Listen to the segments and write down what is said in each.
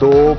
2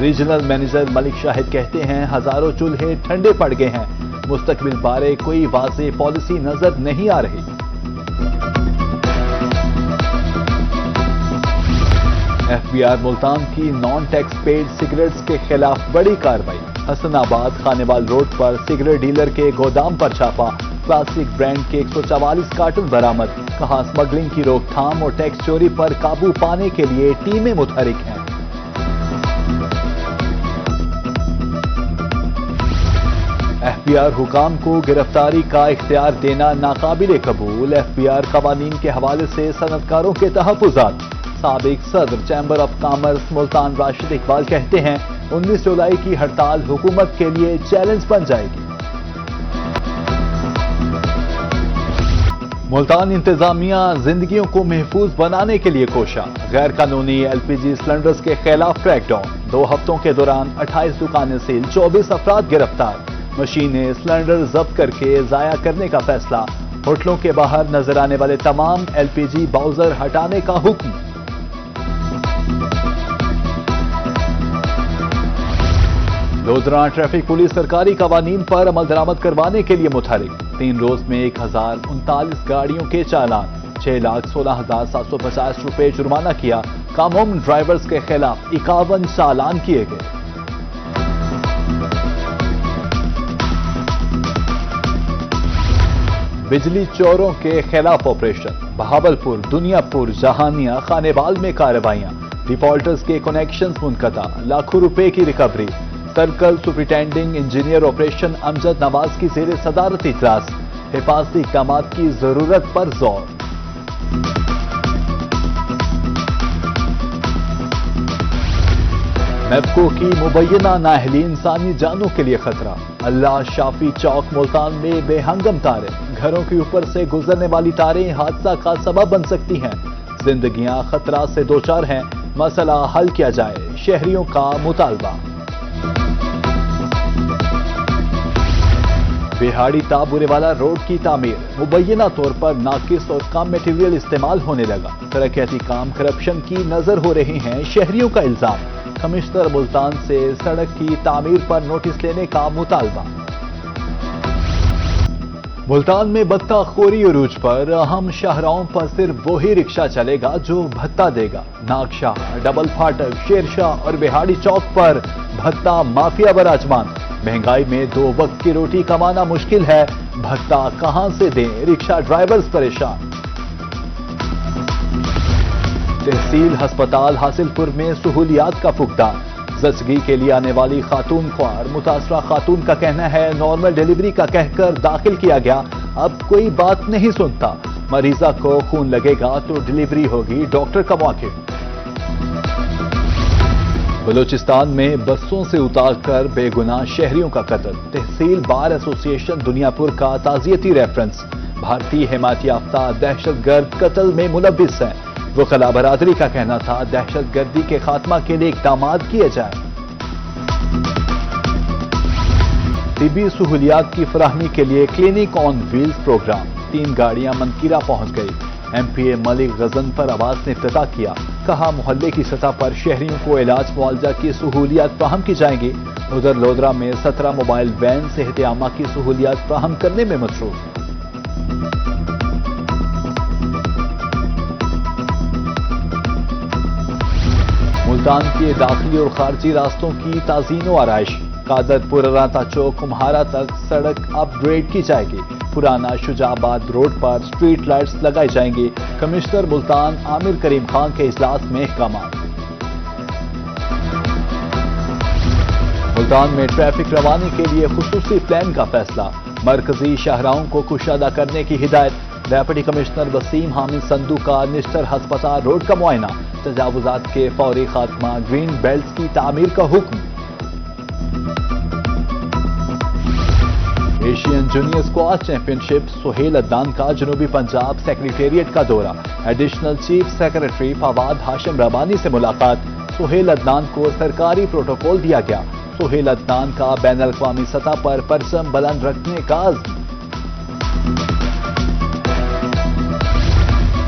regional manager ملک شاہد کہتے ہیں ہزاروں چولہے ٹھنڈے پڑ گئے ہیں، مستقبل بارے کوئی واضح پالیسی نظر نہیں آ رہی۔ ایف بی آر ملتان کی نان ٹیکس پیڈ سگریٹس کے خلاف بڑی کارروائی۔ حسن آباد خانیوال روڈ پر سگریٹ ڈیلر کے گودام پر چھاپا، پلاسٹک برانڈ کے 144 کارٹن برآمد۔ کہا اسمگلنگ کی روک تھام اور ٹیکس چوری پر قابو پانے کے لیے ٹیمیں متحرک ہیں۔ ایف بی آر حکام کو گرفتاری کا اختیار دینا ناقابل قبول۔ ایف بی آر قوانین کے حوالے سے صنعتکاروں کے تحفظات۔ سابق صدر chamber of commerce Multan Rashid Iqbal کہتے ہیں 19 جولائی کی ہڑتال حکومت کے لیے چیلنج بن جائے گی۔ ملتان انتظامیہ زندگیوں کو محفوظ بنانے کے لیے کوشاں۔ غیر قانونی ایل پی جی سلنڈرز کے خلاف کریک ڈاؤن۔ 2 ہفتوں کے دوران 28 دکانیں سیل، 24 افراد گرفتار۔ مشینیں سلنڈر ضبط کر کے ضائع کرنے کا فیصلہ۔ ہوٹلوں کے باہر نظر آنے والے تمام ایل پی جی باؤزر ہٹانے کا حکم۔ لودھراں ٹریفک پولیس سرکاری قوانین پر عمل درآمد کروانے کے لیے متحرک۔ 3 روز میں 1039 گاڑیوں کے چالان، 6,16,750 روپے جرمانہ کیا۔ کم عمر ڈرائیورز کے خلاف 51 چالان کیے گئے۔ بجلی چوروں کے خلاف آپریشن۔ بہاولپور، دنیا پور، جہانیہ، خانیوال میں کارروائیاں۔ ڈیفالٹرز کے کنیکشنز منقطع، لاکھوں روپے کی ریکوری۔ سرکل سپرنٹینڈنگ انجینئر آپریشن امجد نواز کی زیر صدارت اجلاس۔ حفاظتی اقدامات کی ضرورت پر زور۔ نیپکو کی مبینہ نااہلی انسانی جانوں کے لیے خطرہ۔ اللہ شافی چوک ملتان میں بے ہنگم تاریں، گھروں کے اوپر سے گزرنے والی تاریں حادثہ کا سبب بن سکتی ہیں، زندگیاں خطرات سے دوچار ہیں، مسئلہ حل کیا جائے، شہریوں کا مطالبہ۔ بہاڑی تا بورے والا روڈ کی تعمیر، مبینہ طور پر ناقص اور کم میٹیریل استعمال ہونے لگا، ترقیاتی کام کرپشن کی نظر ہو رہے ہیں، شہریوں کا الزام۔ کمشنر ملتان سے سڑک کی تعمیر پر نوٹس لینے کا مطالبہ۔ ملتان میں بھتہ خوری عروج پر، اہم شاہراہوں پر صرف وہی رکشہ چلے گا جو بھتہ دے گا۔ ناگشاہ، ڈبل پھاٹک، شیرشاہ اور بہاڑی چوک پر بھتہ مافیا براجمان۔ مہنگائی میں 2 وقت کی روٹی کمانا مشکل ہے، بھتہ کہاں سے دیں، رکشہ ڈرائیورز پریشان۔ تحصیل ہسپتال حاصل پور میں سہولیات کا فقدان، زچگی کے لیے آنے والی خاتون خوار، متاثرہ خاتون کا کہنا ہے نارمل ڈیلیوری کا کہہ کر داخل کیا گیا، اب کوئی بات نہیں سنتا، مریضہ کو خون لگے گا تو ڈیلیوری ہوگی، ڈاکٹر کا موقف۔ بلوچستان میں بسوں سے اتار کر بے گناہ شہریوں کا قتل، تحصیل بار ایسوسی ایشن دنیا پور کا تعزیتی ریفرنس، بھارتی حمایت یافتہ دہشت گرد قتل میں ملوث ہیں، وکلاء برادری کا کہنا تھا دہشت گردی کے خاتمہ کے لیے اقدامات کیے جائیں۔ طبی سہولیات کی فراہمی کے لیے کلینک آن ویلز پروگرام، 3 گاڑیاں منکیرا پہنچ گئی، ایم پی اے ملک غضنفر عباس نے افتتاح کیا، کہا محلے کی سطح پر شہریوں کو علاج معالجہ کی سہولیات فراہم کی جائیں گی۔ ادھر لودھرا میں 17 موبائل وین صحت عامہ کی سہولیات فراہم کرنے میں مصروف۔ ملتان کے داخلی اور خارجی راستوں کی تعزین و آرائش، قادر پورراتا چوک کمہارا تک سڑک اپ گریڈ کی جائے گی، پرانا شجاع آباد روڈ پر سٹریٹ لائٹس لگائی جائیں گی، کمشنر ملتان عامر کریم خان کے اجلاس میں احکامات۔ ملتان میں ٹریفک روانی کے لیے خصوصی پلان کا فیصلہ، مرکزی شاہراہوں کو کشادہ کرنے کی ہدایت، ڈیپٹی کمشنر وسیم حامد سندھو کا نشتر ہسپتال روڈ کا معائنہ، تجاوزات کے فوری خاتمہ، گرین بیلٹس کی تعمیر کا حکم۔ ایشین جونیئر اسکواش چیمپئن شپ، سہیل عدنان کا جنوبی پنجاب سیکریٹریٹ کا دورہ، ایڈیشنل چیف سیکریٹری فواد ہاشم ربانی سے ملاقات، سہیل عدنان کو سرکاری پروٹوکول دیا گیا، سہیل عدنان کا بین الاقوامی سطح پر پرچم بلند رکھنے کا عزم۔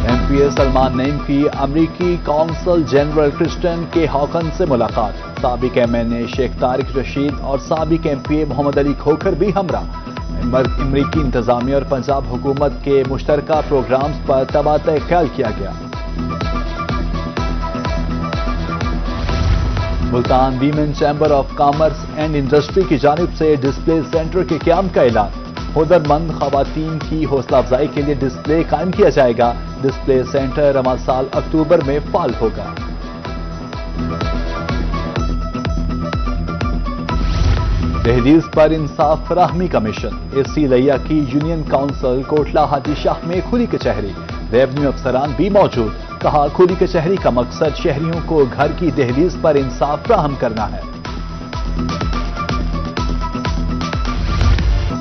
ایم پی سفیر سلمان نعیم کی امریکی قونصل جنرل کرسٹن کے ہاکن سے ملاقات، سابق ایم این اے شیخ طارق رشید اور سابق ایم پی اے محمد علی کھوکھر بھی ہمراہ۔ امریکی انتظامیہ اور پنجاب حکومت کے مشترکہ پروگرامز پر تبادلہ خیال کیا گیا۔ Multan women chamber of commerce and industry کی جانب سے ڈسپلے سینٹر کے قیام کا اعلان، ہنرمند خواتین کی حوصلہ افزائی کے لیے ڈسپلے قائم کیا جائے گا۔ ڈسپلے سینٹر رواں سال اکتوبر میں فعال ہوگا۔ دہلیز پر انصاف فراہمی کمیشن، اے سی لیا کی یونین کونسل کوٹلہ حاجی شاہ میں کھلی کچہری، ریونیو افسران بھی موجود، کہا کھلی کچہری کا مقصد شہریوں کو گھر کی دہلیز پر انصاف فراہم کرنا ہے۔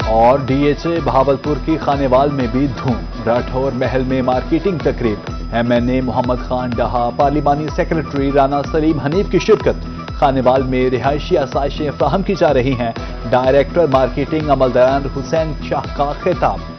اور ڈی ایچ اے بہاولپور کی خانیوال میں بھی دھوم، راٹھور محل میں مارکیٹنگ تقریب، ایم این اے محمد خان ڈہا، پارلیمانی سیکرٹری رانا سلیم حنیف کی شرکت۔ خانیوال میں رہائشی آسائشیں فراہم کی جا رہی ہیں، ڈائریکٹر مارکیٹنگ عملدران حسین شاہ کا خطاب۔